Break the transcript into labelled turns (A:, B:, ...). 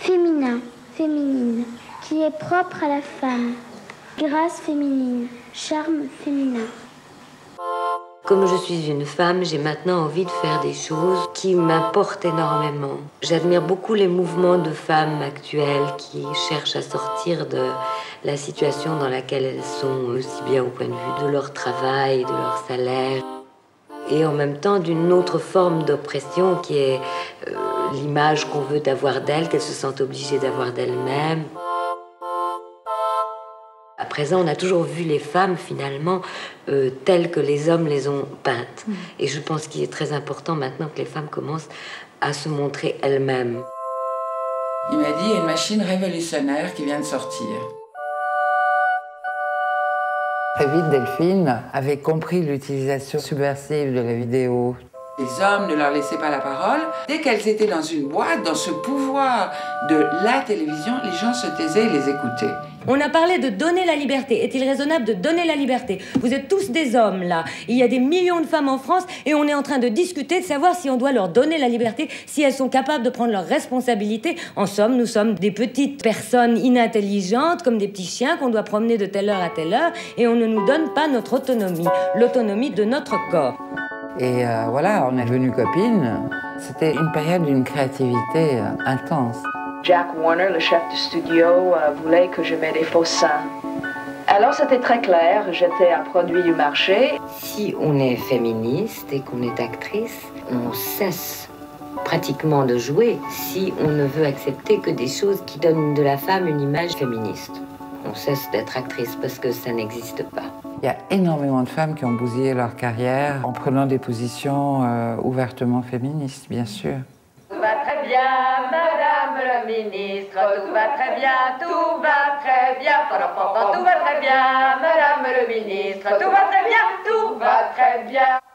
A: féminin, féminine, qui est propre à la femme. Grâce féminine, charme féminin.
B: Comme je suis une femme, j'ai maintenant envie de faire des choses qui m'importent énormément. J'admire beaucoup les mouvements de femmes actuelles qui cherchent à sortir de la situation dans laquelle elles sont, aussi bien au point de vue de leur travail, de leur salaire, et en même temps d'une autre forme d'oppression qui est l'image qu'on veut avoir d'elles, qu'elles se sentent obligées d'avoir d'elles-mêmes. À présent, on a toujours vu les femmes, finalement, telles que les hommes les ont peintes. Et je pense qu'il est très important maintenant que les femmes commencent à se montrer elles-mêmes.
C: Il m'a dit, il y a une machine révolutionnaire qui vient de sortir.
D: Très vite, Delphine avait compris l'utilisation subversive de la vidéo.
C: Les hommes ne leur laissaient pas la parole. Dès qu'elles étaient dans une boîte, dans ce pouvoir de la télévision, les gens se taisaient et les écoutaient.
E: On a parlé de donner la liberté. Est-il raisonnable de donner la liberté? Vous êtes tous des hommes, là. Il y a des millions de femmes en France et on est en train de discuter de savoir si on doit leur donner la liberté, si elles sont capables de prendre leurs responsabilités. En somme, nous sommes des petites personnes inintelligentes, comme des petits chiens qu'on doit promener de telle heure à telle heure, et on ne nous donne pas notre autonomie, l'autonomie de notre corps.
D: Et voilà, on est devenues copines. C'était une période d'une créativité intense.
F: Jack Warner, le chef du studio, voulait que je mette des faux seins. Alors c'était très clair, j'étais un produit du marché.
B: Si on est féministe et qu'on est actrice, on cesse pratiquement de jouer si on ne veut accepter que des choses qui donnent de la femme une image féministe. On cesse d'être actrice parce que ça n'existe pas.
D: Il y a énormément de femmes qui ont bousillé leur carrière en prenant des positions ouvertement féministes, bien sûr.
G: Tout va très bien, madame la ministre, tout va très bien, tout va très bien, tout va très bien, madame le ministre, tout va très bien, tout va très bien.